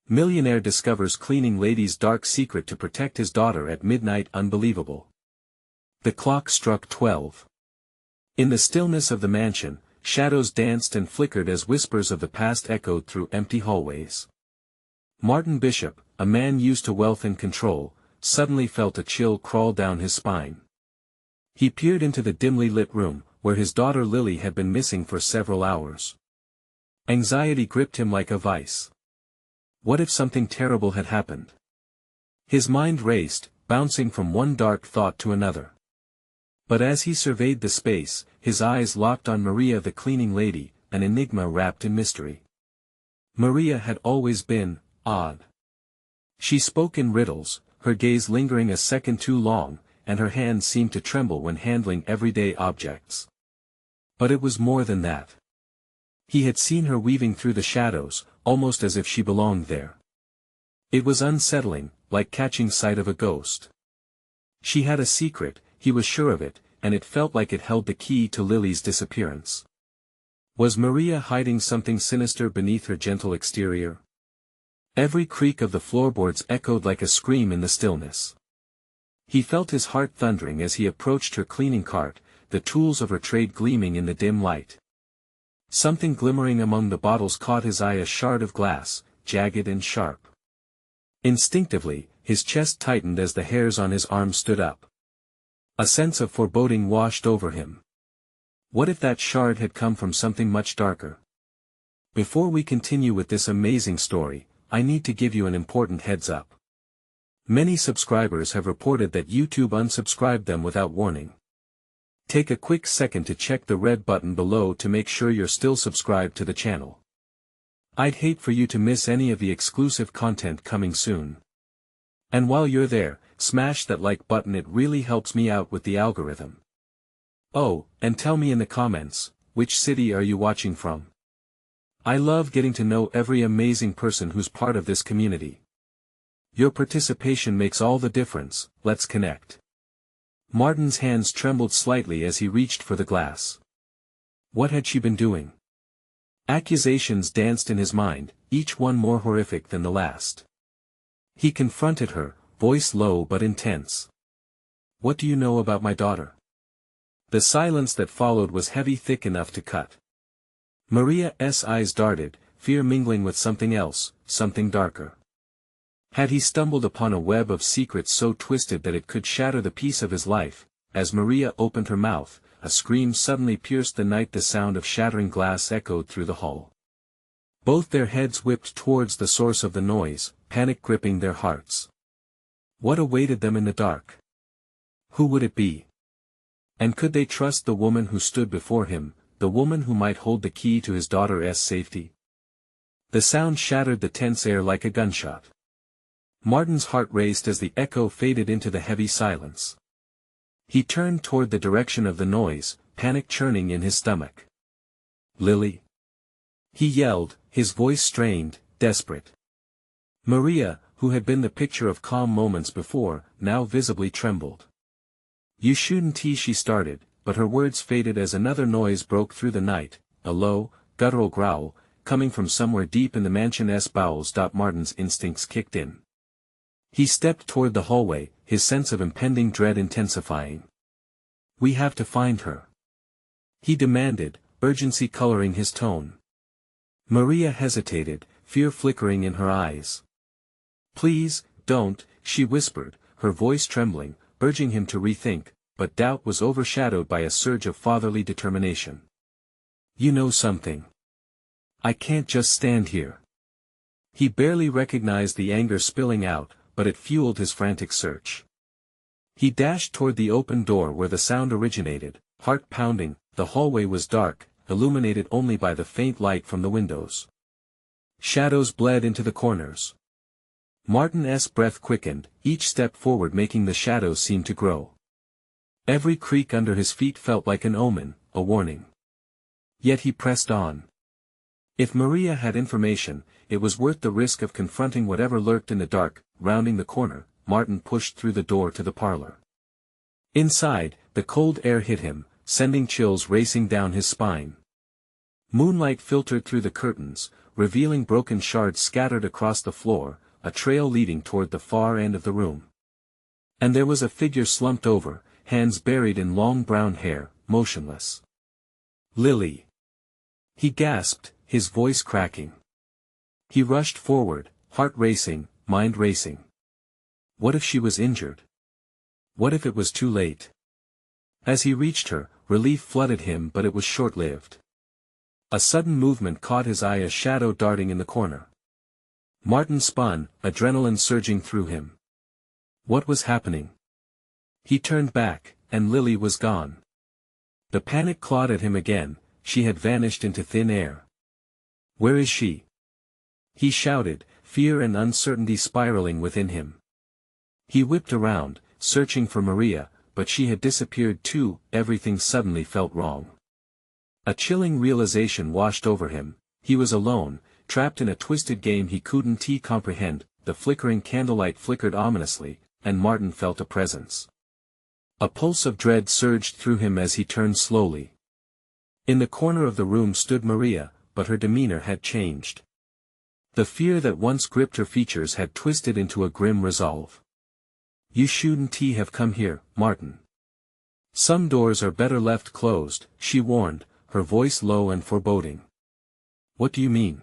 Millionaire discovers cleaning lady's dark secret to protect his daughter at midnight. Unbelievable. The clock struck 12. In the stillness of the mansion, shadows danced and flickered as whispers of the past echoed through empty hallways. Martin Bishop, a man used to wealth and control, suddenly felt a chill crawl down his spine. He peered into the dimly lit room, where his daughter Lily had been missing for several hours. Anxiety gripped him like a vice. What if something terrible had happened? His mind raced, bouncing from one dark thought to another. But as he surveyed the space, his eyes locked on Maria, the cleaning lady, an enigma wrapped in mystery. Maria had always been odd. She spoke in riddles, her gaze lingering a second too long, and her hands seemed to tremble when handling everyday objects. But it was more than that. He had seen her weaving through the shadows, almost as if she belonged there. It was unsettling, like catching sight of a ghost. She had a secret, he was sure of it, and it felt like it held the key to Lily's disappearance. Was Maria hiding something sinister beneath her gentle exterior? Every creak of the floorboards echoed like a scream in the stillness. He felt his heart thundering as he approached her cleaning cart, the tools of her trade gleaming in the dim light. Something glimmering among the bottles caught his eye, a shard of glass, jagged and sharp. Instinctively, his chest tightened as the hairs on his arms stood up. A sense of foreboding washed over him. What if that shard had come from something much darker? Before we continue with this amazing story, I need to give you an important heads up. Many subscribers have reported that YouTube unsubscribed them without warning. Take a quick second to check the red button below to make sure you're still subscribed to the channel. I'd hate for you to miss any of the exclusive content coming soon. And while you're there, smash that like button, it really helps me out with the algorithm. Oh, and tell me in the comments, which city are you watching from? I love getting to know every amazing person who's part of this community. Your participation makes all the difference. Let's connect. Martin's hands trembled slightly as he reached for the glass. What had she been doing? Accusations danced in his mind, each one more horrific than the last. He confronted her, voice low but intense. What do you know about my daughter? The silence that followed was heavy, thick enough to cut. Maria's eyes darted, fear mingling with something else, something darker. Had he stumbled upon a web of secrets so twisted that it could shatter the peace of his life? As Maria opened her mouth, a scream suddenly pierced the night. The sound of shattering glass echoed through the hall. Both their heads whipped towards the source of the noise, panic gripping their hearts. What awaited them in the dark? Who would it be? And could they trust the woman who stood before him, the woman who might hold the key to his daughter's safety? The sound shattered the tense air like a gunshot. Martin's heart raced as the echo faded into the heavy silence. He turned toward the direction of the noise, panic churning in his stomach. Lily? He yelled, his voice strained, desperate. Maria, who had been the picture of calm moments before, now visibly trembled. You shouldn't, she started, but her words faded as another noise broke through the night, a low, guttural growl, coming from somewhere deep in the mansion's bowels. Martin's instincts kicked in. He stepped toward the hallway, his sense of impending dread intensifying. We have to find her, he demanded, urgency coloring his tone. Maria hesitated, fear flickering in her eyes. Please, don't, she whispered, her voice trembling, urging him to rethink, but doubt was overshadowed by a surge of fatherly determination. You know something. I can't just stand here. He barely recognized the anger spilling out, but it fueled his frantic search. He dashed toward the open door where the sound originated, heart pounding. The hallway was dark, illuminated only by the faint light from the windows. Shadows bled into the corners. Martin's breath quickened, each step forward making the shadows seem to grow. Every creak under his feet felt like an omen, a warning. Yet he pressed on. If Maria had information, it was worth the risk of confronting whatever lurked in the dark. Rounding the corner, Martin pushed through the door to the parlor. Inside, the cold air hit him, sending chills racing down his spine. Moonlight filtered through the curtains, revealing broken shards scattered across the floor, a trail leading toward the far end of the room. And there was a figure slumped over, hands buried in long brown hair, motionless. Lily! He gasped, his voice cracking. He rushed forward, heart racing, mind racing. What if she was injured? What if it was too late? As he reached her, relief flooded him, but it was short-lived. A sudden movement caught his eye, a shadow darting in the corner. Martin spun, adrenaline surging through him. What was happening? He turned back, and Lily was gone. The panic clawed at him again, she had vanished into thin air. Where is she? He shouted, fear and uncertainty spiraling within him. He whipped around, searching for Maria, but she had disappeared too. Everything suddenly felt wrong. A chilling realization washed over him. He was alone, trapped in a twisted game he couldn't comprehend. The flickering candlelight flickered ominously, and Martin felt a presence. A pulse of dread surged through him as he turned slowly. In the corner of the room stood Maria, but her demeanor had changed. The fear that once gripped her features had twisted into a grim resolve. You shouldn't have come here, Martin. Some doors are better left closed, she warned, her voice low and foreboding. What do you mean?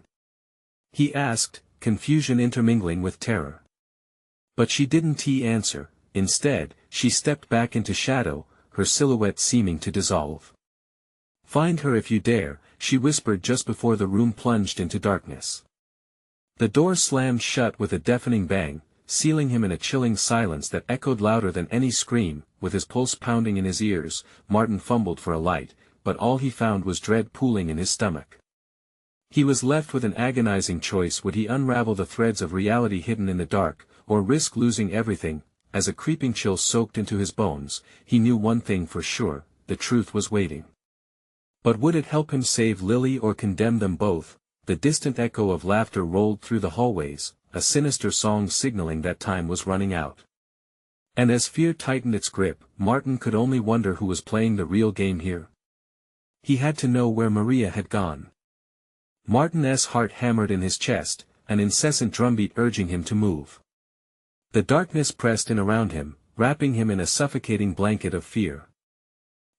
He asked, confusion intermingling with terror. But she didn't answer. Instead, she stepped back into shadow, her silhouette seeming to dissolve. Find her if you dare, she whispered just before the room plunged into darkness. The door slammed shut with a deafening bang, sealing him in a chilling silence that echoed louder than any scream. With his pulse pounding in his ears, Martin fumbled for a light, but all he found was dread pooling in his stomach. He was left with an agonizing choice: would he unravel the threads of reality hidden in the dark, or risk losing everything? As a creeping chill soaked into his bones, he knew one thing for sure: the truth was waiting. But would it help him save Lily or condemn them both? The distant echo of laughter rolled through the hallways, a sinister song signaling that time was running out. And as fear tightened its grip, Martin could only wonder who was playing the real game here. He had to know where Maria had gone. Martin's heart hammered in his chest, an incessant drumbeat urging him to move. The darkness pressed in around him, wrapping him in a suffocating blanket of fear.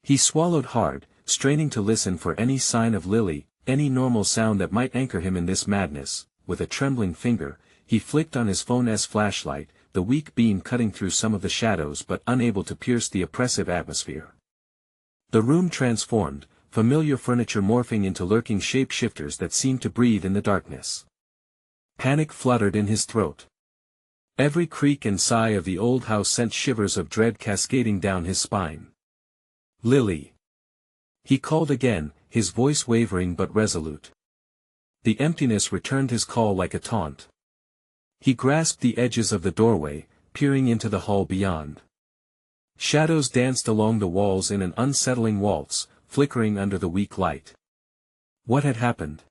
He swallowed hard, straining to listen for any sign of Lily, any normal sound that might anchor him in this madness. With a trembling finger, he flicked on his phone's flashlight, the weak beam cutting through some of the shadows but unable to pierce the oppressive atmosphere. The room transformed, familiar furniture morphing into lurking shapeshifters that seemed to breathe in the darkness. Panic fluttered in his throat. Every creak and sigh of the old house sent shivers of dread cascading down his spine. Lily! He called again, his voice wavering but resolute. The emptiness returned his call like a taunt. He grasped the edges of the doorway, peering into the hall beyond. Shadows danced along the walls in an unsettling waltz, flickering under the weak light. What had happened?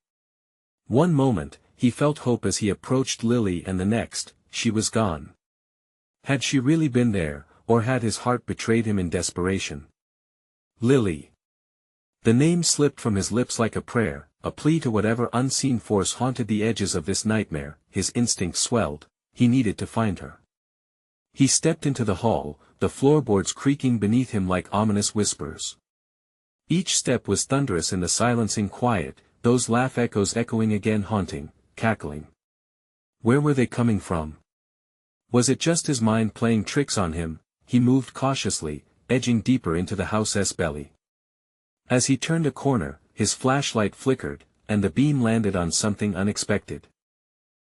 One moment, he felt hope as he approached Lily, and the next, she was gone. Had she really been there, or had his heart betrayed him in desperation? Lily. The name slipped from his lips like a prayer, a plea to whatever unseen force haunted the edges of this nightmare. His instincts swelled, he needed to find her. He stepped into the hall, the floorboards creaking beneath him like ominous whispers. Each step was thunderous in the silencing quiet, those laugh echoes echoing again, haunting, cackling. Where were they coming from? Was it just his mind playing tricks on him? He moved cautiously, edging deeper into the house's belly. As he turned a corner, his flashlight flickered, and the beam landed on something unexpected.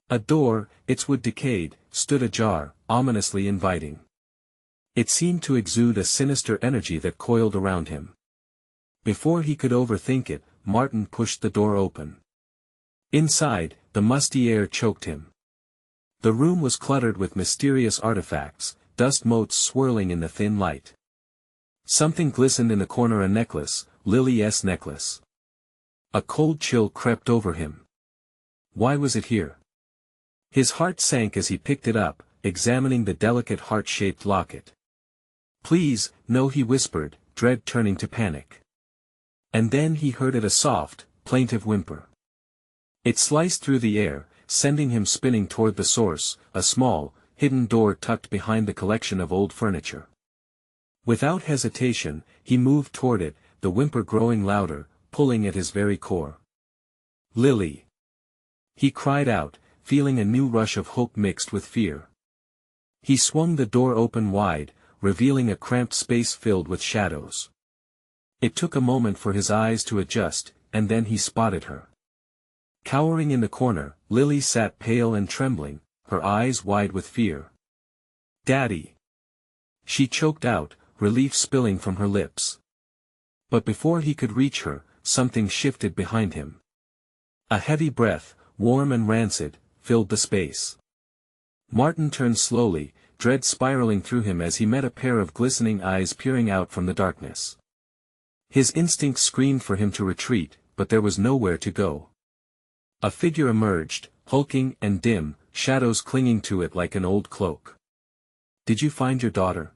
A door, its wood decayed, stood ajar, ominously inviting. It seemed to exude a sinister energy that coiled around him. Before he could overthink it, Martin pushed the door open. Inside, the musty air choked him. The room was cluttered with mysterious artifacts, dust motes swirling in the thin light. Something glistened in the corner, a necklace, Lily's necklace. A cold chill crept over him. Why was it here? His heart sank as he picked it up, examining the delicate heart-shaped locket. Please, no, he whispered, dread turning to panic. And then he heard it, a soft, plaintive whimper. It sliced through the air, sending him spinning toward the source, a small, hidden door tucked behind the collection of old furniture. Without hesitation, he moved toward it, the whimper growing louder, pulling at his very core. "Lily!" he cried out, feeling a new rush of hope mixed with fear. He swung the door open wide, revealing a cramped space filled with shadows. It took a moment for his eyes to adjust, and then he spotted her. Cowering in the corner, Lily sat pale and trembling, her eyes wide with fear. "Daddy!" she choked out, relief spilling from her lips. But before he could reach her, something shifted behind him. A heavy breath, warm and rancid, filled the space. Martin turned slowly, dread spiraling through him as he met a pair of glistening eyes peering out from the darkness. His instincts screamed for him to retreat, but there was nowhere to go. A figure emerged, hulking and dim, shadows clinging to it like an old cloak. "Did you find your daughter?"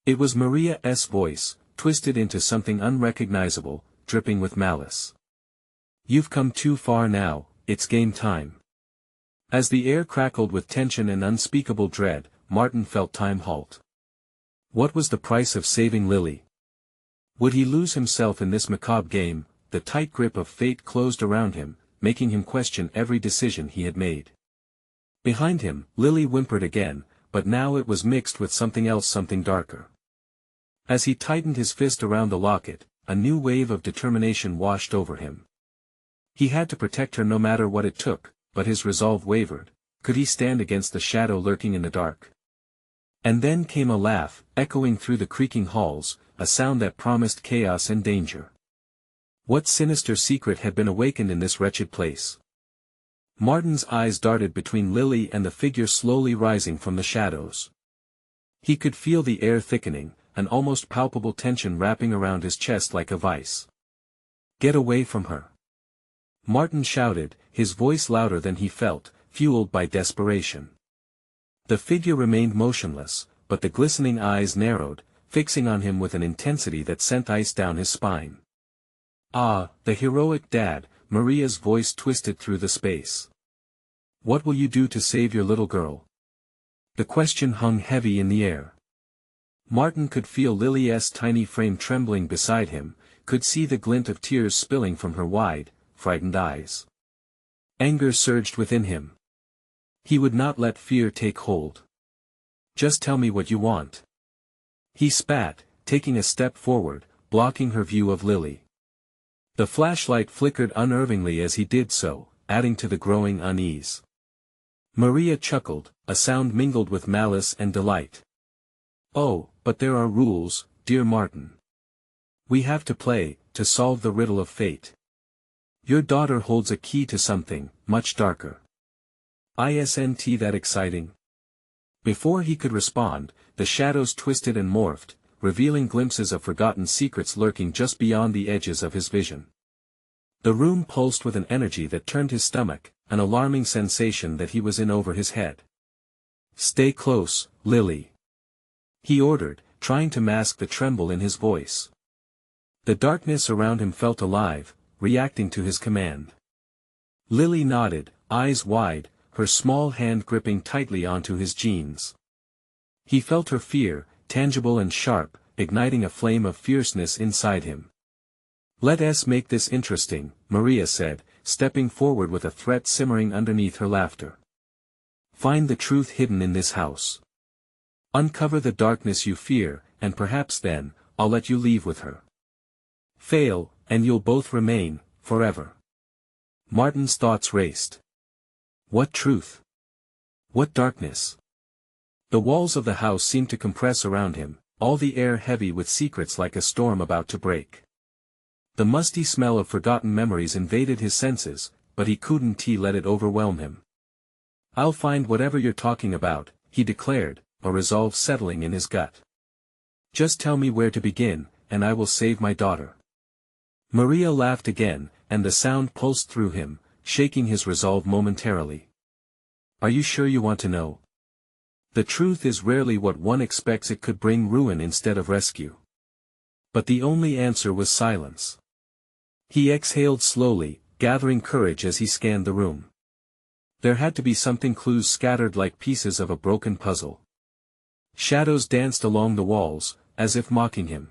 It was Maria's voice, twisted into something unrecognizable, dripping with malice. "You've come too far now, it's game time." As the air crackled with tension and unspeakable dread, Martin felt time halt. What was the price of saving Lily? Would he lose himself in this macabre game? The tight grip of fate closed around him, making him question every decision he had made. Behind him, Lily whimpered again, but now it was mixed with something else, something darker. As he tightened his fist around the locket, a new wave of determination washed over him. He had to protect her no matter what it took, but his resolve wavered. Could he stand against the shadow lurking in the dark? And then came a laugh, echoing through the creaking halls, a sound that promised chaos and danger. What sinister secret had been awakened in this wretched place? Martin's eyes darted between Lily and the figure slowly rising from the shadows. He could feel the air thickening, an almost palpable tension wrapping around his chest like a vice. "Get away from her!" Martin shouted, his voice louder than he felt, fueled by desperation. The figure remained motionless, but the glistening eyes narrowed, fixing on him with an intensity that sent ice down his spine. "Ah, the heroic dad," Maria's voice twisted through the space. "What will you do to save your little girl?" The question hung heavy in the air. Martin could feel Lily's tiny frame trembling beside him, could see the glint of tears spilling from her wide, frightened eyes. Anger surged within him. He would not let fear take hold. "Just tell me what you want." He spat, taking a step forward, blocking her view of Lily. The flashlight flickered unnervingly as he did so, adding to the growing unease. Maria chuckled, a sound mingled with malice and delight. "Oh, but there are rules, dear Martin. We have to play, to solve the riddle of fate. Your daughter holds a key to something, much darker." "Isn't that exciting?" Before he could respond, the shadows twisted and morphed, revealing glimpses of forgotten secrets lurking just beyond the edges of his vision. The room pulsed with an energy that turned his stomach, an alarming sensation that he was in over his head. "Stay close, Lily," he ordered, trying to mask the tremble in his voice. The darkness around him felt alive, reacting to his command. Lily nodded, eyes wide, her small hand gripping tightly onto his jeans. He felt her fear, tangible and sharp, igniting a flame of fierceness inside him. "Let's make this interesting," Maria said, stepping forward with a threat simmering underneath her laughter. "Find the truth hidden in this house. Uncover the darkness you fear, and perhaps then, I'll let you leave with her. Fail, and you'll both remain, forever." Martin's thoughts raced. What truth? What darkness? The walls of the house seemed to compress around him, all the air heavy with secrets like a storm about to break. The musty smell of forgotten memories invaded his senses, but he couldn't let it overwhelm him. "I'll find whatever you're talking about," he declared, a resolve settling in his gut. "Just tell me where to begin, and I will save my daughter." Maria laughed again, and the sound pulsed through him, shaking his resolve momentarily. "Are you sure you want to know? The truth is rarely what one expects. It could bring ruin instead of rescue." But the only answer was silence. He exhaled slowly, gathering courage as he scanned the room. There had to be something, clues scattered like pieces of a broken puzzle. Shadows danced along the walls, as if mocking him.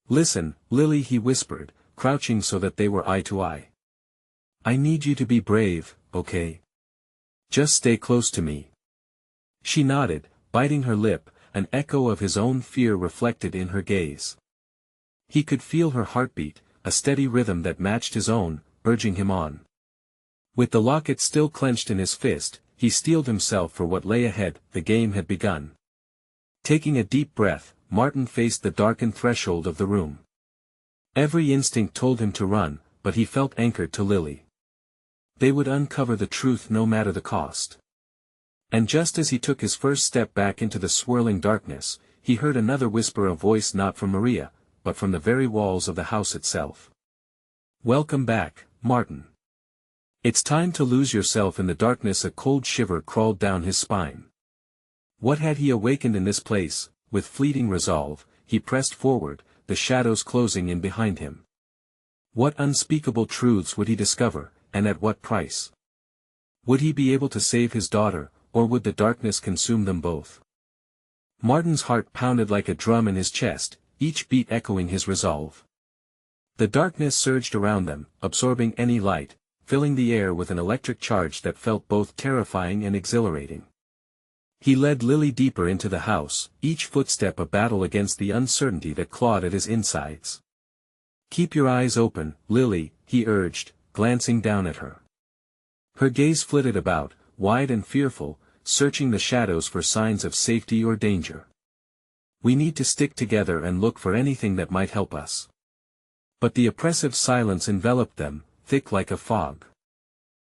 "Listen, Lily," he whispered, crouching so that they were eye to eye. "I need you to be brave, okay? Just stay close to me." She nodded, biting her lip, an echo of his own fear reflected in her gaze. He could feel her heartbeat, a steady rhythm that matched his own, urging him on. With the locket still clenched in his fist, he steeled himself for what lay ahead. The game had begun. Taking a deep breath, Martin faced the darkened threshold of the room. Every instinct told him to run, but he felt anchored to Lily. They would uncover the truth no matter the cost. And just as he took his first step back into the swirling darkness, he heard another whisper, a voice not from Maria, but from the very walls of the house itself. "Welcome back, Martin. It's time to lose yourself in the darkness." A cold shiver crawled down his spine. What had he awakened in this place? With fleeting resolve, he pressed forward, the shadows closing in behind him. What unspeakable truths would he discover, and at what price? Would he be able to save his daughter, or would the darkness consume them both? Martin's heart pounded like a drum in his chest, each beat echoing his resolve. The darkness surged around them, absorbing any light, filling the air with an electric charge that felt both terrifying and exhilarating. He led Lily deeper into the house, each footstep a battle against the uncertainty that clawed at his insides. "Keep your eyes open, Lily," he urged, glancing down at her. Her gaze flitted about, wide and fearful, searching the shadows for signs of safety or danger. "We need to stick together and look for anything that might help us." But the oppressive silence enveloped them, thick like a fog.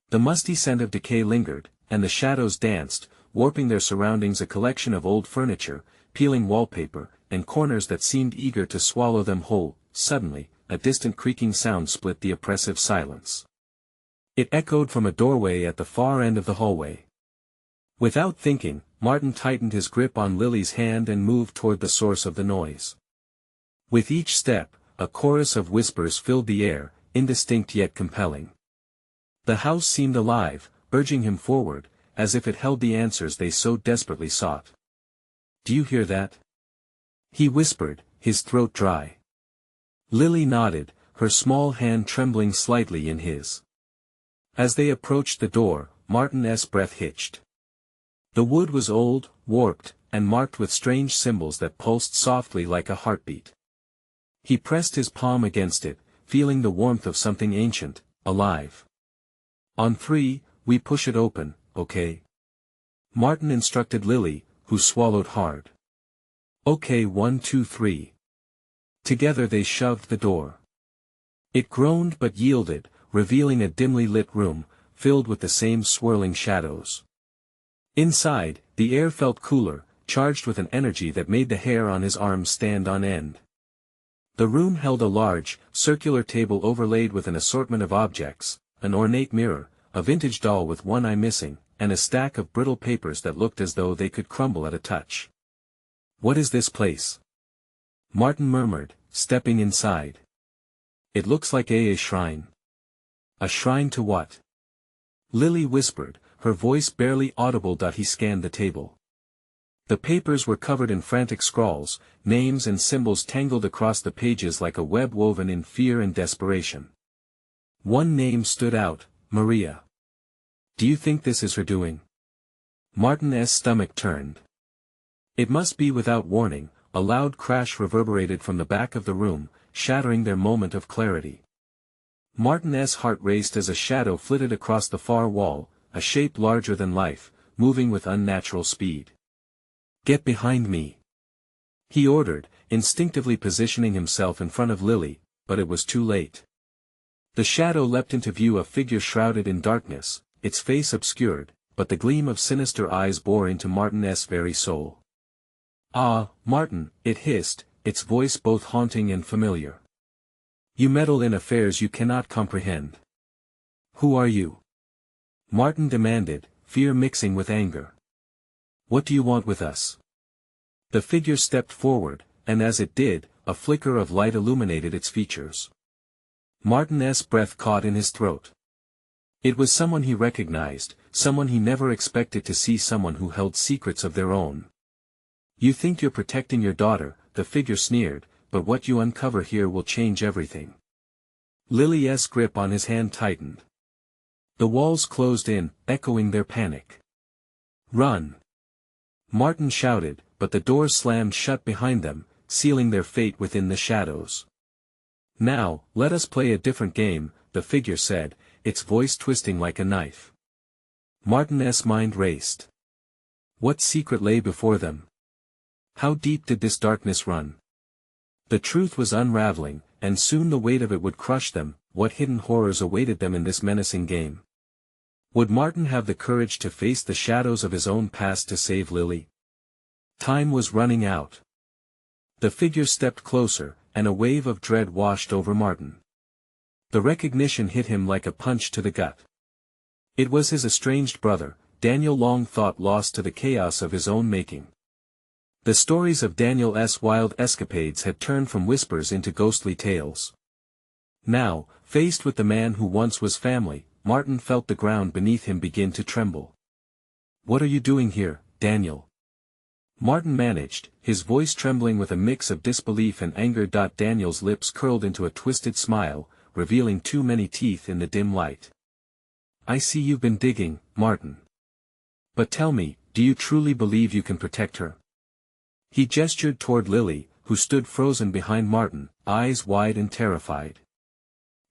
The musty scent of decay lingered, and the shadows danced, warping their surroundings, a collection of old furniture, peeling wallpaper, and corners that seemed eager to swallow them whole. Suddenly, a distant creaking sound split the oppressive silence. It echoed from a doorway at the far end of the hallway. Without thinking, Martin tightened his grip on Lily's hand and moved toward the source of the noise. With each step, a chorus of whispers filled the air, indistinct yet compelling. The house seemed alive, urging him forward, as if it held the answers they so desperately sought. "Do you hear that?" he whispered, his throat dry. Lily nodded, her small hand trembling slightly in his. As they approached the door, Martin's breath hitched. The wood was old, warped, and marked with strange symbols that pulsed softly like a heartbeat. He pressed his palm against it, feeling the warmth of something ancient, alive. "On three, we push it open, okay?" Martin instructed Lily, who swallowed hard. "Okay, 1, 2, 3. Together they shoved the door. It groaned but yielded, revealing a dimly lit room, filled with the same swirling shadows. Inside, the air felt cooler, charged with an energy that made the hair on his arms stand on end. The room held a large, circular table overlaid with an assortment of objects, an ornate mirror, a vintage doll with one eye missing, and a stack of brittle papers that looked as though they could crumble at a touch. "What is this place?" Martin murmured, stepping inside. "It looks like a shrine." "A shrine to what?" Lily whispered, her voice barely audible. He scanned the table. The papers were covered in frantic scrawls, names and symbols tangled across the pages like a web woven in fear and desperation. One name stood out, Maria. "Do you think this is her doing?" Martin's stomach turned. It must be. Without warning, a loud crash reverberated from the back of the room, shattering their moment of clarity. Martin's heart raced as a shadow flitted across the far wall, a shape larger than life, moving with unnatural speed. "Get behind me," he ordered, instinctively positioning himself in front of Lily, but it was too late. The shadow leapt into view, a figure shrouded in darkness, its face obscured, but the gleam of sinister eyes bore into Martin's very soul. "Ah, Martin," it hissed, its voice both haunting and familiar. "You meddle in affairs you cannot comprehend. Who are you?" Martin demanded, fear mixing with anger. "What do you want with us?" The figure stepped forward, and as it did, a flicker of light illuminated its features. Martin's breath caught in his throat. It was someone he recognized, someone he never expected to see, someone who held secrets of their own. You think you're protecting your daughter, the figure sneered, but what you uncover here will change everything. Lily's grip on his hand tightened. The walls closed in, echoing their panic. Run! Martin shouted, but the doors slammed shut behind them, sealing their fate within the shadows. Now, let us play a different game, the figure said, its voice twisting like a knife. Martin's mind raced. What secret lay before them? How deep did this darkness run? The truth was unraveling, and soon the weight of it would crush them. What hidden horrors awaited them in this menacing game? Would Martin have the courage to face the shadows of his own past to save Lily? Time was running out. The figure stepped closer, and a wave of dread washed over Martin. The recognition hit him like a punch to the gut. It was his estranged brother, Daniel, long thought lost to the chaos of his own making. The stories of Daniel's wild escapades had turned from whispers into ghostly tales. Now, faced with the man who once was family, Martin felt the ground beneath him begin to tremble. What are you doing here, Daniel? Martin managed, his voice trembling with a mix of disbelief and anger. Daniel's lips curled into a twisted smile, revealing too many teeth in the dim light. I see you've been digging, Martin. But tell me, do you truly believe you can protect her? He gestured toward Lily, who stood frozen behind Martin, eyes wide and terrified.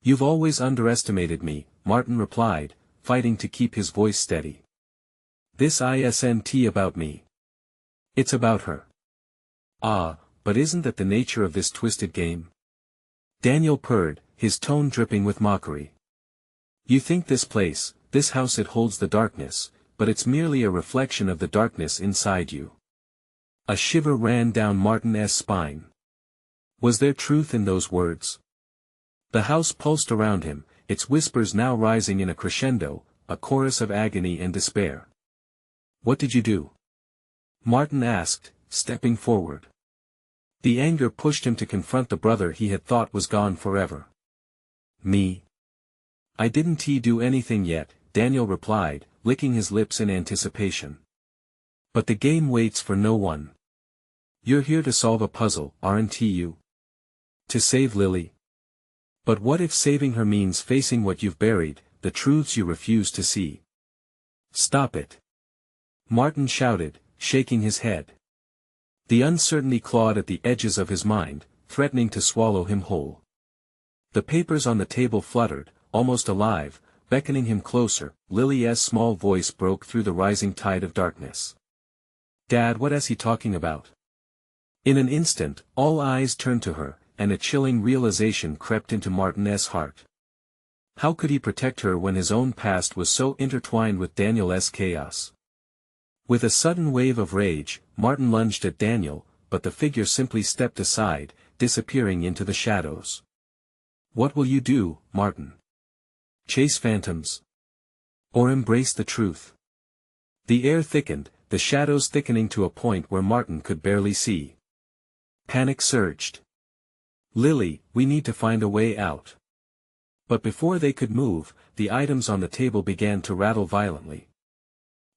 You've always underestimated me, Martin replied, fighting to keep his voice steady. This isn't about me. It's about her. Ah, but isn't that the nature of this twisted game? Daniel purred, his tone dripping with mockery. You think this place, this house, it holds the darkness, but it's merely a reflection of the darkness inside you. A shiver ran down Martin's spine. Was there truth in those words? The house pulsed around him, its whispers now rising in a crescendo, a chorus of agony and despair. What did you do? Martin asked, stepping forward. The anger pushed him to confront the brother he had thought was gone forever. Me? I didn't do anything yet, Daniel replied, licking his lips in anticipation. But the game waits for no one. You're here to solve a puzzle, aren't you? To save Lily. But what if saving her means facing what you've buried, the truths you refuse to see? Stop it! Martin shouted, shaking his head. The uncertainty clawed at the edges of his mind, threatening to swallow him whole. The papers on the table fluttered, almost alive, beckoning him closer. Lily's small voice broke through the rising tide of darkness. Dad, what is he talking about? In an instant, all eyes turned to her, and a chilling realization crept into Martin's heart. How could he protect her when his own past was so intertwined with Daniel's chaos? With a sudden wave of rage, Martin lunged at Daniel, but the figure simply stepped aside, disappearing into the shadows. What will you do, Martin? Chase phantoms? Or embrace the truth? The air thickened, the shadows thickening to a point where Martin could barely see. Panic surged. Lily, we need to find a way out. But before they could move, the items on the table began to rattle violently.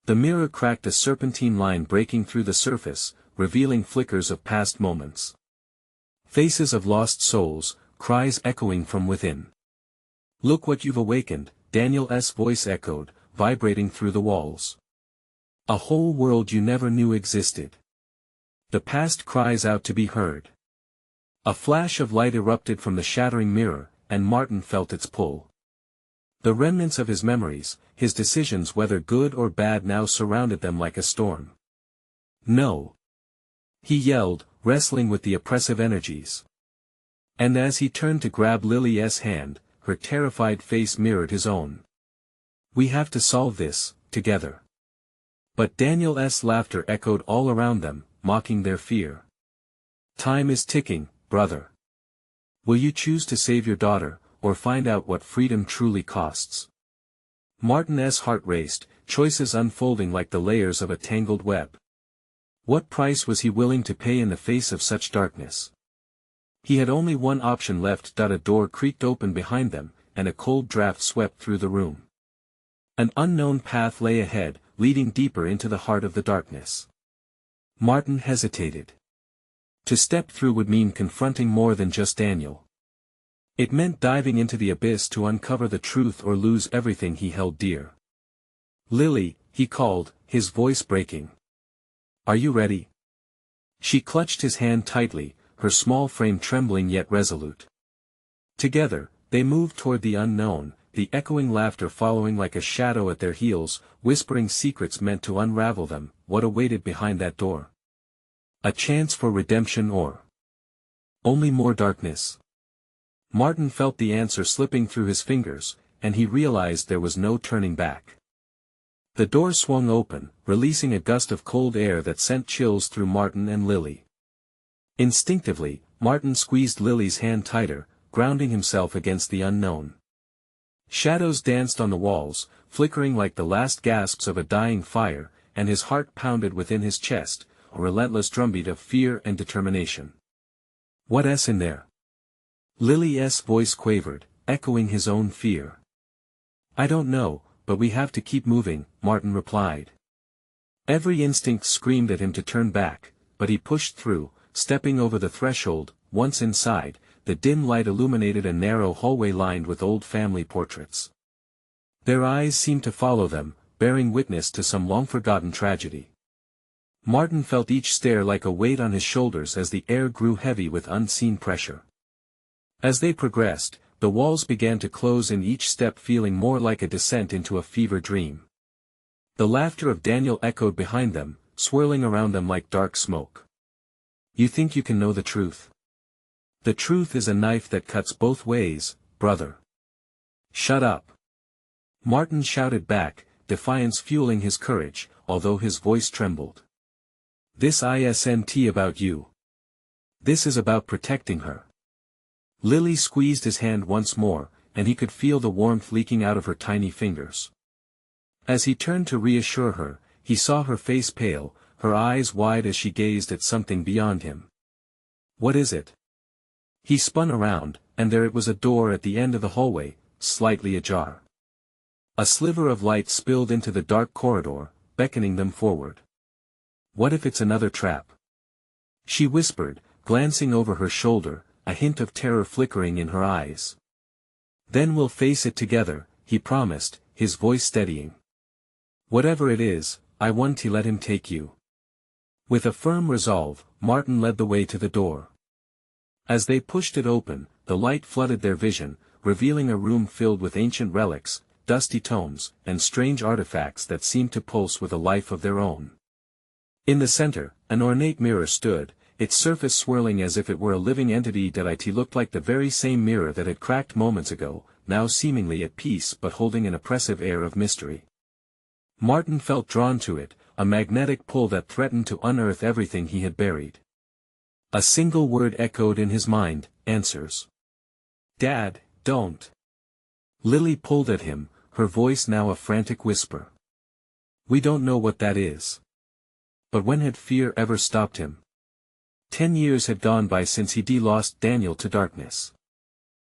The mirror cracked, a serpentine line breaking through the surface, revealing flickers of past moments. Faces of lost souls, cries echoing from within. Look what you've awakened, Daniel's voice echoed, vibrating through the walls. A whole world you never knew existed. The past cries out to be heard. A flash of light erupted from the shattering mirror, and Martin felt its pull. The remnants of his memories, his decisions whether good or bad, now surrounded them like a storm. No! He yelled, wrestling with the oppressive energies. And as he turned to grab Lily's hand, her terrified face mirrored his own. We have to solve this, together. But Daniel's laughter echoed all around them, mocking their fear. Time is ticking, brother. Will you choose to save your daughter, or find out what freedom truly costs? Martin's heart raced, choices unfolding like the layers of a tangled web. What price was he willing to pay in the face of such darkness? He had only one option left. A door creaked open behind them, and a cold draft swept through the room. An unknown path lay ahead, leading deeper into the heart of the darkness. Martin hesitated. To step through would mean confronting more than just Daniel. It meant diving into the abyss to uncover the truth or lose everything he held dear. "Lily," he called, his voice breaking. "Are you ready?" She clutched his hand tightly, her small frame trembling yet resolute. Together, they moved toward the unknown, the echoing laughter following like a shadow at their heels, whispering secrets meant to unravel them. What awaited behind that door? A chance for redemption or only more darkness? Martin felt the answer slipping through his fingers, and he realized there was no turning back. The door swung open, releasing a gust of cold air that sent chills through Martin and Lily. Instinctively, Martin squeezed Lily's hand tighter, grounding himself against the unknown. Shadows danced on the walls, flickering like the last gasps of a dying fire, and his heart pounded within his chest, a relentless drumbeat of fear and determination. "What's in there?" Lily's voice quavered, echoing his own fear. "I don't know, but we have to keep moving," Martin replied. Every instinct screamed at him to turn back, but he pushed through, stepping over the threshold. Once inside, the dim light illuminated a narrow hallway lined with old family portraits. Their eyes seemed to follow them, bearing witness to some long-forgotten tragedy. Martin felt each stare like a weight on his shoulders as the air grew heavy with unseen pressure. As they progressed, the walls began to close in each step, feeling more like a descent into a fever dream. The laughter of Daniel echoed behind them, swirling around them like dark smoke. "You think you can know the truth? The truth is a knife that cuts both ways, brother." "Shut up!" Martin shouted back, defiance fueling his courage, although his voice trembled. "This isn't about you. This is about protecting her." Lily squeezed his hand once more, and he could feel the warmth leaking out of her tiny fingers. As he turned to reassure her, he saw her face pale, her eyes wide as she gazed at something beyond him. "What is it?" He spun around, and there it was, a door at the end of the hallway, slightly ajar. A sliver of light spilled into the dark corridor, beckoning them forward. "What if it's another trap?" she whispered, glancing over her shoulder, a hint of terror flickering in her eyes. "Then we'll face it together," he promised, his voice steadying. "Whatever it is, I want to let him take you." With a firm resolve, Martin led the way to the door. As they pushed it open, the light flooded their vision, revealing a room filled with ancient relics, dusty tomes, and strange artifacts that seemed to pulse with a life of their own. In the center, an ornate mirror stood, its surface swirling as if it were a living entity that it looked like the very same mirror that had cracked moments ago, now seemingly at peace but holding an oppressive air of mystery. Martin felt drawn to it, a magnetic pull that threatened to unearth everything he had buried. A single word echoed in his mind: answers. "Dad, don't." Lily pulled at him, her voice now a frantic whisper. "We don't know what that is." But when had fear ever stopped him? 10 years had gone by since he lost Daniel to darkness.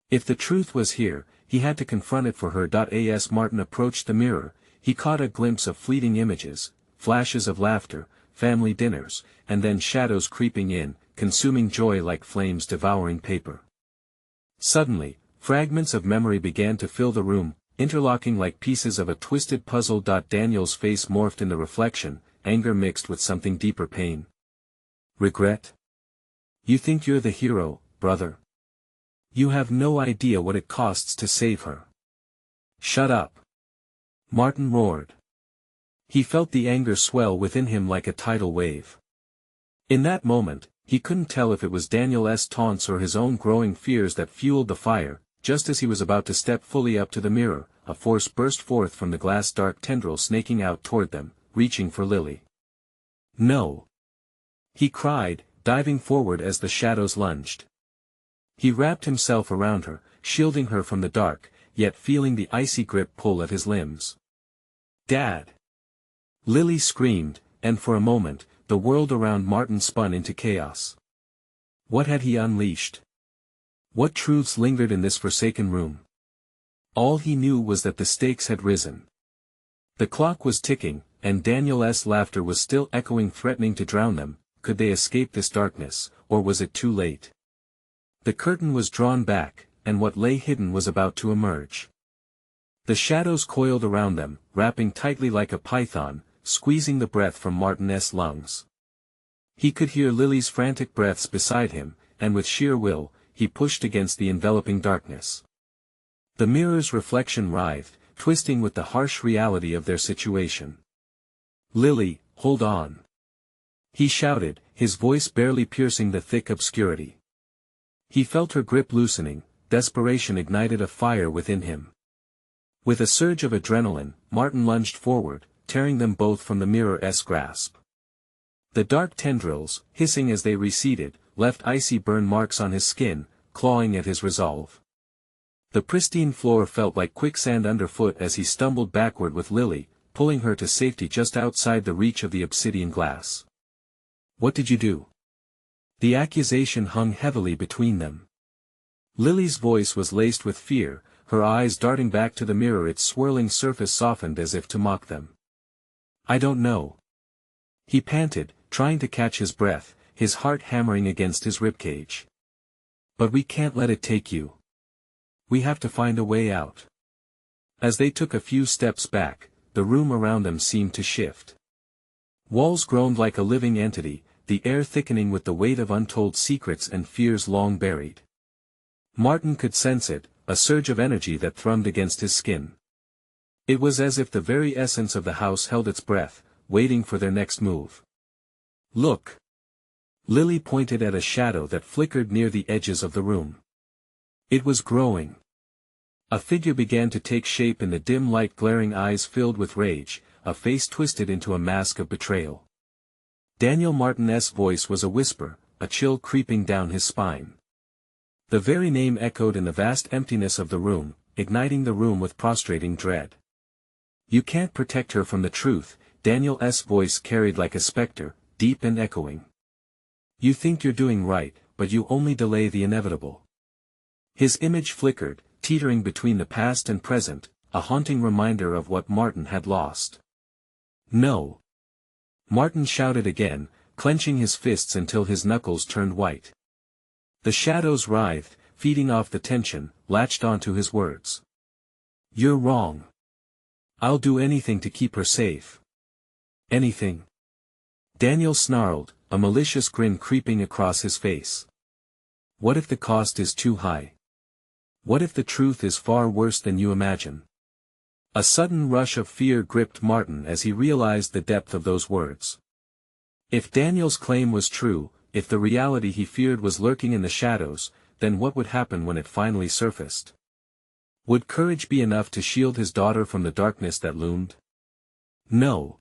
If the truth was here, he had to confront it for her. As Martin approached the mirror, he caught a glimpse of fleeting images, flashes of laughter, family dinners, and then shadows creeping in, consuming joy like flames devouring paper. Suddenly, fragments of memory began to fill the room, interlocking like pieces of a twisted puzzle. Daniel's face morphed in the reflection, anger mixed with something deeper: pain. Regret? You think you're the hero, brother? You have no idea what it costs to save her. Shut up! Martin roared. He felt the anger swell within him like a tidal wave. In that moment, he couldn't tell if it was Daniel's taunts or his own growing fears that fueled the fire. Just as he was about to step fully up to the mirror, a force burst forth from the glass, dark tendril snaking out toward them, reaching for Lily. "No!" he cried, diving forward as the shadows lunged. He wrapped himself around her, shielding her from the dark, yet feeling the icy grip pull at his limbs. "Dad!" Lily screamed, and for a moment, the world around Martin spun into chaos. What had he unleashed? What truths lingered in this forsaken room? All he knew was that the stakes had risen. The clock was ticking, and Daniel's laughter was still echoing, threatening to drown them. Could they escape this darkness, or was it too late? The curtain was drawn back, and what lay hidden was about to emerge. The shadows coiled around them, wrapping tightly like a python, squeezing the breath from Martin's lungs. He could hear Lily's frantic breaths beside him, and with sheer will, he pushed against the enveloping darkness. The mirror's reflection writhed, twisting with the harsh reality of their situation. "Lily, hold on!" he shouted, his voice barely piercing the thick obscurity. He felt her grip loosening, desperation ignited a fire within him. With a surge of adrenaline, Martin lunged forward, tearing them both from the mirror's grasp. The dark tendrils, hissing as they receded, left icy burn marks on his skin, clawing at his resolve. The pristine floor felt like quicksand underfoot as he stumbled backward with Lily, pulling her to safety just outside the reach of the obsidian glass. "What did you do?" The accusation hung heavily between them. Lily's voice was laced with fear, her eyes darting back to the mirror, its swirling surface softened as if to mock them. "I don't know," he panted, trying to catch his breath, his heart hammering against his ribcage. "But we can't let it take you. We have to find a way out." As they took a few steps back, the room around them seemed to shift. Walls groaned like a living entity, the air thickening with the weight of untold secrets and fears long buried. Martin could sense it, a surge of energy that thrummed against his skin. It was as if the very essence of the house held its breath, waiting for their next move. "Look!" Lily pointed at a shadow that flickered near the edges of the room. It was growing. A figure began to take shape in the dim light, glaring eyes filled with rage, a face twisted into a mask of betrayal. Daniel Martin's voice was a whisper, a chill creeping down his spine. The very name echoed in the vast emptiness of the room, igniting the room with prostrating dread. "You can't protect her from the truth," Daniel's voice carried like a specter, deep and echoing. "You think you're doing right, but you only delay the inevitable." His image flickered, teetering between the past and present, a haunting reminder of what Martin had lost. "No!" Martin shouted again, clenching his fists until his knuckles turned white. The shadows writhed, feeding off the tension, latched onto his words. "You're wrong. I'll do anything to keep her safe." "Anything?" Daniel snarled, a malicious grin creeping across his face. "What if the cost is too high? What if the truth is far worse than you imagine?" A sudden rush of fear gripped Martin as he realized the depth of those words. If Daniel's claim was true, if the reality he feared was lurking in the shadows, then what would happen when it finally surfaced? Would courage be enough to shield his daughter from the darkness that loomed? "No.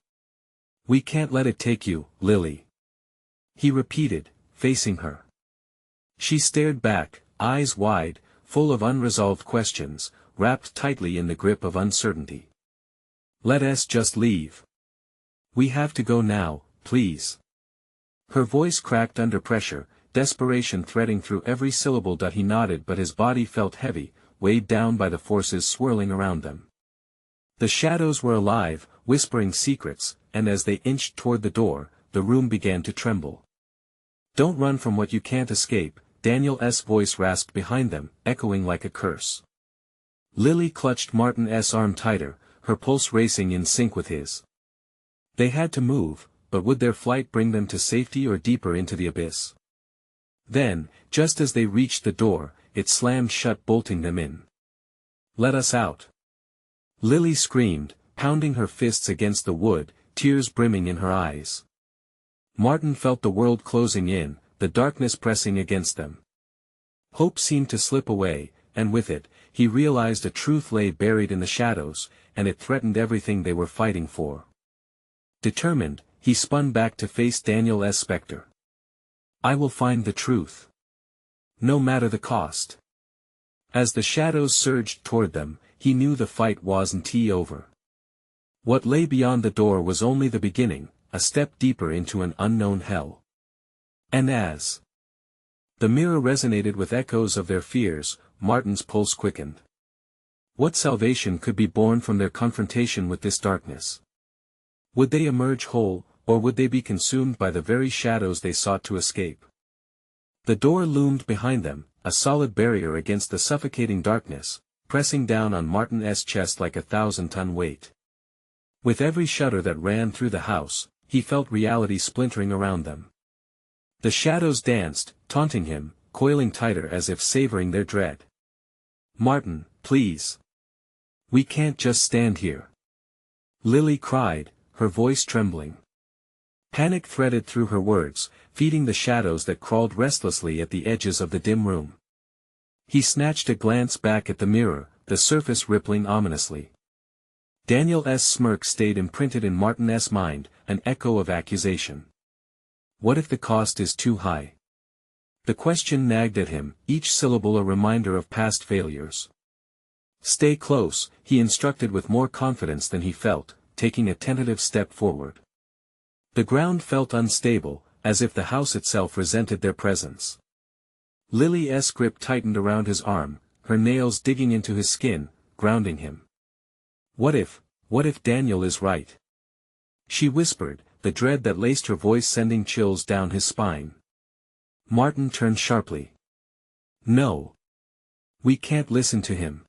We can't let it take you, Lily," he repeated, facing her. She stared back, eyes wide, full of unresolved questions, wrapped tightly in the grip of uncertainty. "Let us just leave. We have to go now, please." Her voice cracked under pressure, desperation threading through every syllable. He nodded, but his body felt heavy, weighed down by the forces swirling around them. The shadows were alive, whispering secrets, and as they inched toward the door, the room began to tremble. "Don't run from what you can't escape," Daniel's voice rasped behind them, echoing like a curse. Lily clutched Martin's arm tighter, her pulse racing in sync with his. They had to move, but would their flight bring them to safety or deeper into the abyss? Then, just as they reached the door, it slammed shut, bolting them in. "Let us out!" Lily screamed, pounding her fists against the wood, tears brimming in her eyes. Martin felt the world closing in, the darkness pressing against them. Hope seemed to slip away, and with it, he realized a truth lay buried in the shadows, and it threatened everything they were fighting for. Determined, he spun back to face Daniel's specter. "I will find the truth. No matter the cost." As the shadows surged toward them, he knew the fight wasn't over. What lay beyond the door was only the beginning, a step deeper into an unknown hell. And as The mirror resonated with echoes of their fears. Martin's pulse quickened. What salvation could be born from their confrontation with this darkness? Would they emerge whole, or would they be consumed by the very shadows they sought to escape? The door loomed behind them, a solid barrier against the suffocating darkness, pressing down on Martin's chest like a 1,000-ton weight. With every shudder that ran through the house, he felt reality splintering around them. The shadows danced, taunting him, coiling tighter as if savoring their dread. "Martin, please. We can't just stand here," Lily cried, her voice trembling. Panic threaded through her words, feeding the shadows that crawled restlessly at the edges of the dim room. He snatched a glance back at the mirror, the surface rippling ominously. Daniel's smirk stayed imprinted in Martin's mind, an echo of accusation. What if the cost is too high? The question nagged at him, each syllable a reminder of past failures. "Stay close," he instructed with more confidence than he felt, taking a tentative step forward. The ground felt unstable, as if the house itself resented their presence. Lily's grip tightened around his arm, her nails digging into his skin, grounding him. What if Daniel is right?" She whispered, the dread that laced her voice sending chills down his spine. Martin turned sharply. "No. We can't listen to him.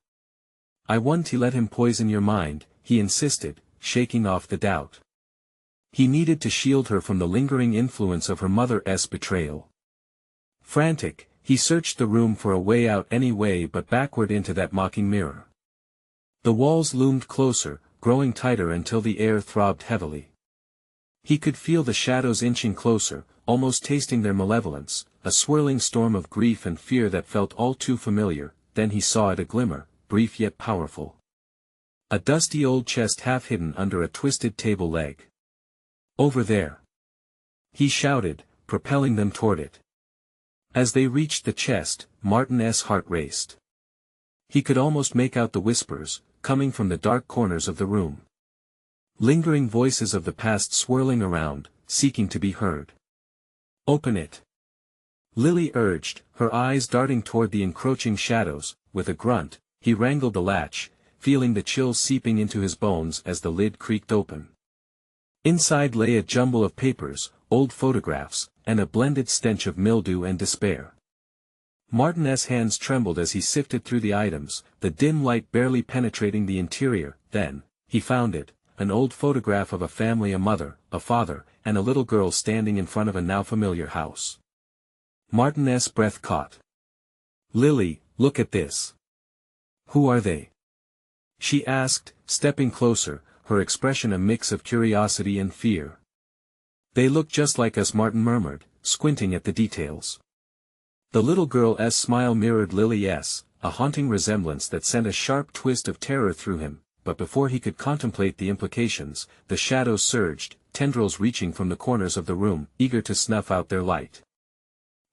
I won't let him poison your mind," he insisted, shaking off the doubt. He needed to shield her from the lingering influence of her mother's betrayal. Frantic, he searched the room for a way out any way but backward into that mocking mirror. The walls loomed closer, growing tighter until the air throbbed heavily. He could feel the shadows inching closer, almost tasting their malevolence, a swirling storm of grief and fear that felt all too familiar. Then he saw it, a glimmer, brief yet powerful. A dusty old chest half hidden under a twisted table leg. "Over there!" he shouted, propelling them toward it. As they reached the chest, Martin's heart raced. He could almost make out the whispers, coming from the dark corners of the room. Lingering voices of the past swirling around, seeking to be heard. "Open it!" Lily urged, her eyes darting toward the encroaching shadows. With a grunt, he wrangled the latch, feeling the chills seeping into his bones as the lid creaked open. Inside lay a jumble of papers, old photographs, and a blended stench of mildew and despair. Martin's hands trembled as he sifted through the items, the dim light barely penetrating the interior. Then, he found it, an old photograph of a family, a mother, a father, and a little girl standing in front of a now familiar house. Martin's breath caught. "Lily, look at this." "Who are they?" she asked, stepping closer, her expression a mix of curiosity and fear. "They look just like us," Martin murmured, squinting at the details. The little girl's smile mirrored Lily's, a haunting resemblance that sent a sharp twist of terror through him, but before he could contemplate the implications, the shadows surged, tendrils reaching from the corners of the room, eager to snuff out their light.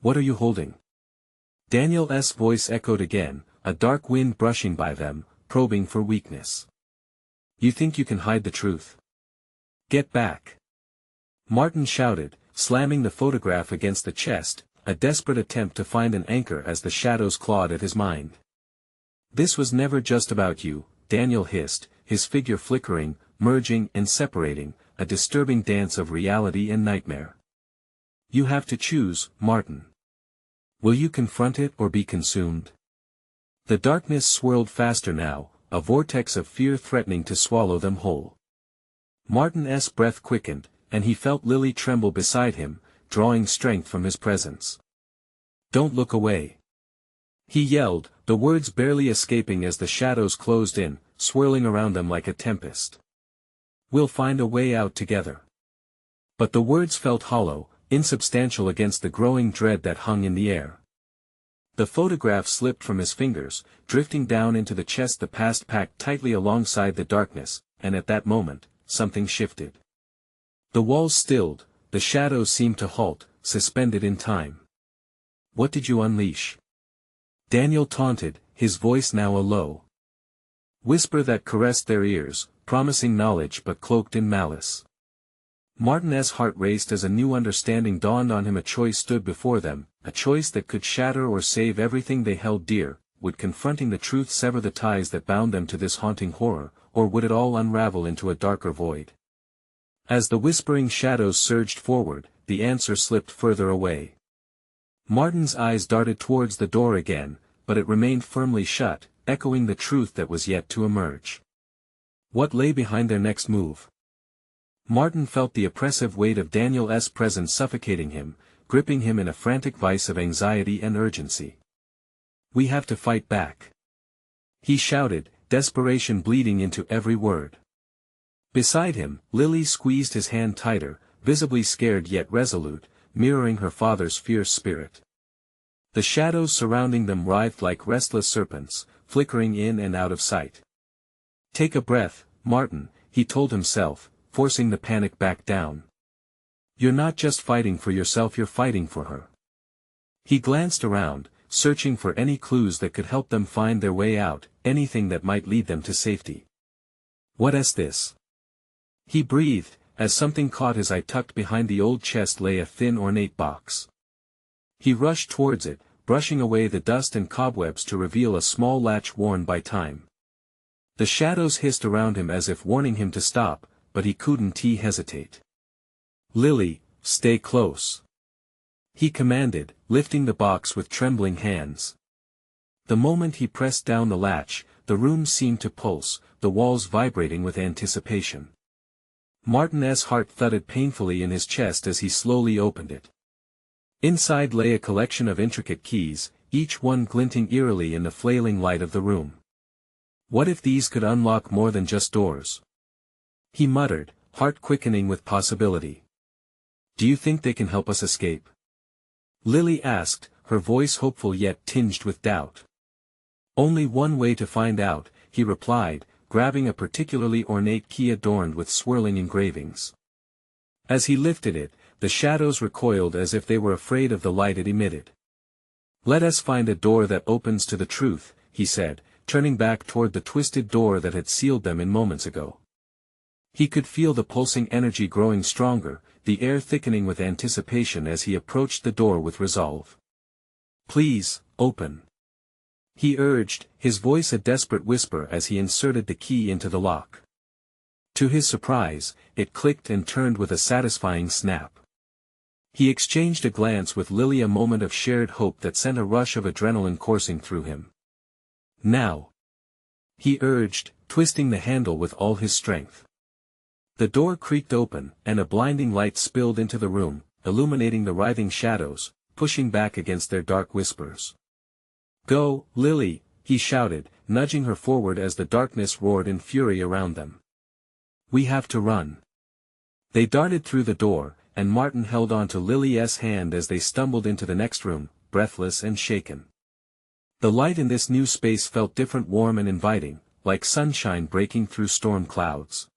"What are you holding?" Daniel's voice echoed again, a dark wind brushing by them, probing for weakness. "You think you can hide the truth? Get back!" Martin shouted, slamming the photograph against the chest, a desperate attempt to find an anchor as the shadows clawed at his mind. "This was never just about you," Daniel hissed, his figure flickering, merging and separating, a disturbing dance of reality and nightmare. "You have to choose, Martin. Will you confront it or be consumed?" The darkness swirled faster now, a vortex of fear threatening to swallow them whole. Martin's breath quickened, and he felt Lily tremble beside him, drawing strength from his presence. "Don't look away!" he yelled, the words barely escaping as the shadows closed in, swirling around them like a tempest. "We'll find a way out together." But the words felt hollow, insubstantial against the growing dread that hung in the air. The photograph slipped from his fingers, drifting down into the chest, the past packed tightly alongside the darkness, and at that moment, something shifted. The walls stilled, the shadows seemed to halt, suspended in time. "What did you unleash?" Daniel taunted, his voice now a low whisper that caressed their ears, promising knowledge but cloaked in malice. Martin's heart raced as a new understanding dawned on him. A choice stood before them, a choice that could shatter or save everything they held dear. Would confronting the truth sever the ties that bound them to this haunting horror, or would it all unravel into a darker void? As the whispering shadows surged forward, the answer slipped further away. Martin's eyes darted towards the door again, but it remained firmly shut, echoing the truth that was yet to emerge. What lay behind their next move? Martin felt the oppressive weight of Daniel's presence suffocating him, gripping him in a frantic vice of anxiety and urgency. "We have to fight back," he shouted, desperation bleeding into every word. Beside him, Lily squeezed his hand tighter, visibly scared yet resolute, mirroring her father's fierce spirit. The shadows surrounding them writhed like restless serpents, flickering in and out of sight. "Take a breath, Martin," he told himself, forcing the panic back down. "You're not just fighting for yourself, you're fighting for her." He glanced around, searching for any clues that could help them find their way out, anything that might lead them to safety. "What is this?" he breathed, as something caught his eye. Tucked behind the old chest lay a thin ornate box. He rushed towards it, brushing away the dust and cobwebs to reveal a small latch worn by time. The shadows hissed around him as if warning him to stop, but he couldn't hesitate. "Lily, stay close," he commanded, lifting the box with trembling hands. The moment he pressed down the latch, the room seemed to pulse, the walls vibrating with anticipation. Martin's heart thudded painfully in his chest as he slowly opened it. Inside lay a collection of intricate keys, each one glinting eerily in the flailing light of the room. What if these could unlock more than just doors? He muttered, heart quickening with possibility. "Do you think they can help us escape?" Lily asked, her voice hopeful yet tinged with doubt. "Only one way to find out," he replied, grabbing a particularly ornate key adorned with swirling engravings. As he lifted it, the shadows recoiled as if they were afraid of the light it emitted. "Let us find a door that opens to the truth," he said, turning back toward the twisted door that had sealed them in moments ago. He could feel the pulsing energy growing stronger, the air thickening with anticipation as he approached the door with resolve. "Please, open," he urged, his voice a desperate whisper as he inserted the key into the lock. To his surprise, it clicked and turned with a satisfying snap. He exchanged a glance with Lily, a moment of shared hope that sent a rush of adrenaline coursing through him. "Now," he urged, twisting the handle with all his strength. The door creaked open, and a blinding light spilled into the room, illuminating the writhing shadows, pushing back against their dark whispers. "Go, Lily," he shouted, nudging her forward as the darkness roared in fury around them. "We have to run." They darted through the door, and Martin held on to Lily's hand as they stumbled into the next room, breathless and shaken. The light in this new space felt different, warm and inviting, like sunshine breaking through storm clouds.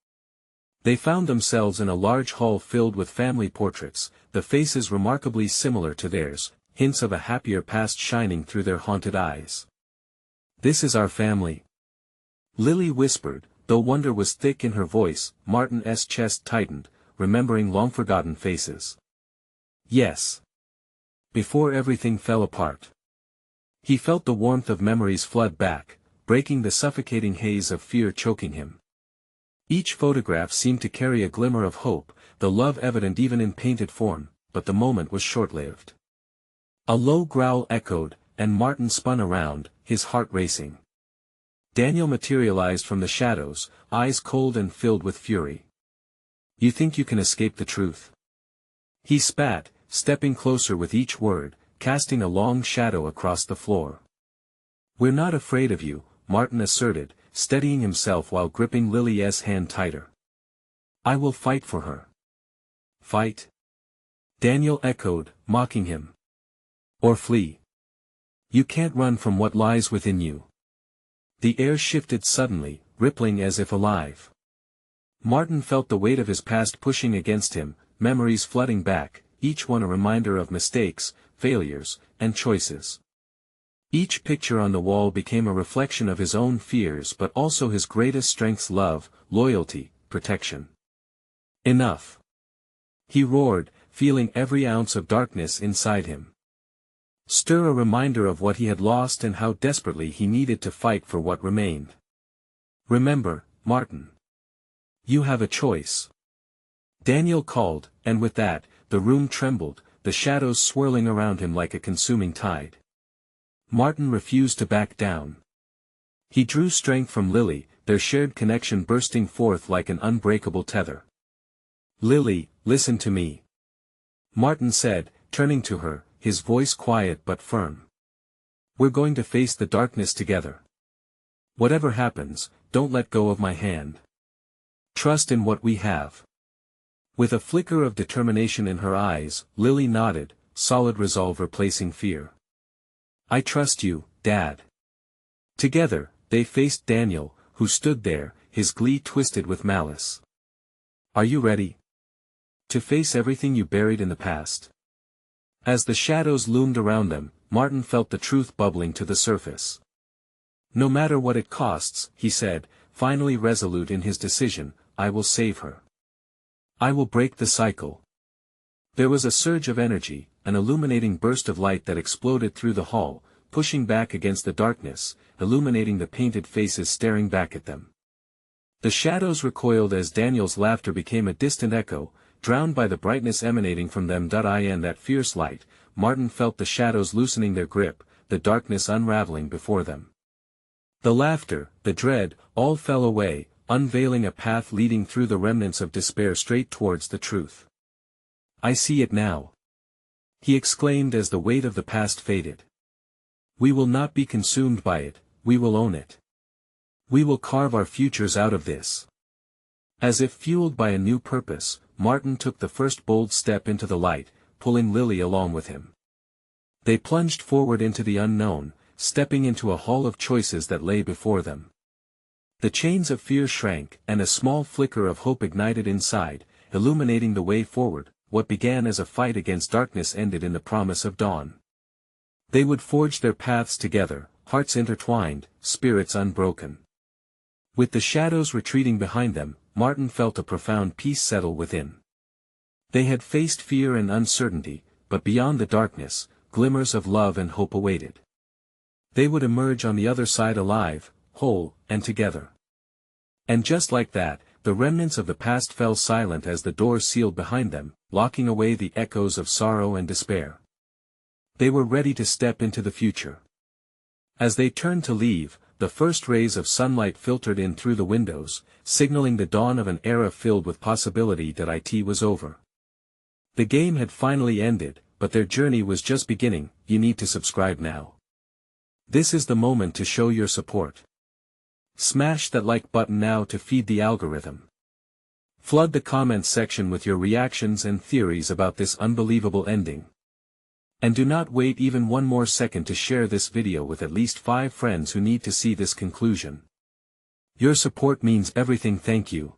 They found themselves in a large hall filled with family portraits, the faces remarkably similar to theirs, hints of a happier past shining through their haunted eyes. "This is our family," Lily whispered, though wonder was thick in her voice. Martin's chest tightened, remembering long-forgotten faces. "Yes." Before everything fell apart. He felt the warmth of memories flood back, breaking the suffocating haze of fear choking him. Each photograph seemed to carry a glimmer of hope, the love evident even in painted form, but the moment was short-lived. A low growl echoed, and Martin spun around, his heart racing. Daniel materialized from the shadows, eyes cold and filled with fury. "You think you can escape the truth?" he spat, stepping closer with each word, casting a long shadow across the floor. "We're not afraid of you," Martin asserted, steadying himself while gripping Lily's hand tighter. "I will fight for her." "Fight?" Daniel echoed, mocking him. "Or flee? You can't run from what lies within you." The air shifted suddenly, rippling as if alive. Martin felt the weight of his past pushing against him, memories flooding back, each one a reminder of mistakes, failures, and choices. Each picture on the wall became a reflection of his own fears, but also his greatest strengths: love, loyalty, protection. "Enough," He roared, feeling every ounce of darkness inside him. Stir a reminder of what he had lost and how desperately he needed to fight for what remained. Remember, Martin. You have a choice. Daniel called, and with that, the room trembled, the shadows swirling around him like a consuming tide. Martin refused to back down. He drew strength from Lily, their shared connection bursting forth like an unbreakable tether. Lily, listen to me. Martin said, turning to her, his voice quiet but firm. We're going to face the darkness together. Whatever happens, don't let go of my hand. Trust in what we have. With a flicker of determination in her eyes, Lily nodded, solid resolve replacing fear. I trust you, Dad. Together, they faced Daniel, who stood there, his glee twisted with malice. Are you ready? To face everything you buried in the past? As the shadows loomed around them, Martin felt the truth bubbling to the surface. No matter what it costs, he said, finally resolute in his decision, I will save her. I will break the cycle. There was a surge of energy, an illuminating burst of light that exploded through the hall, pushing back against the darkness, illuminating the painted faces staring back at them. The shadows recoiled as Daniel's laughter became a distant echo, drowned by the brightness emanating from them. In that fierce light, Martin felt the shadows loosening their grip, the darkness unraveling before them. The laughter, the dread, all fell away, unveiling a path leading through the remnants of despair straight towards the truth. I see it now. He exclaimed as the weight of the past faded. We will not be consumed by it, we will own it. We will carve our futures out of this. As if fueled by a new purpose, Martin took the first bold step into the light, pulling Lily along with him. They plunged forward into the unknown, stepping into a hall of choices that lay before them. The chains of fear shrank, and a small flicker of hope ignited inside, illuminating the way forward. What began as a fight against darkness ended in the promise of dawn. They would forge their paths together, hearts intertwined, spirits unbroken. With the shadows retreating behind them, Martin felt a profound peace settle within. They had faced fear and uncertainty, but beyond the darkness, glimmers of love and hope awaited. They would emerge on the other side alive, whole, and together. And just like that, the remnants of the past fell silent as the door sealed behind them, locking away the echoes of sorrow and despair. They were ready to step into the future. As they turned to leave, the first rays of sunlight filtered in through the windows, signaling the dawn of an era filled with possibility that it was over. The game had finally ended, but their journey was just beginning. You need to subscribe now. This is the moment to show your support. Smash that like button now to feed the algorithm. Flood the comments section with your reactions and theories about this unbelievable ending. And do not wait even one more second to share this video with at least 5 friends who need to see this conclusion. Your support means everything. Thank you.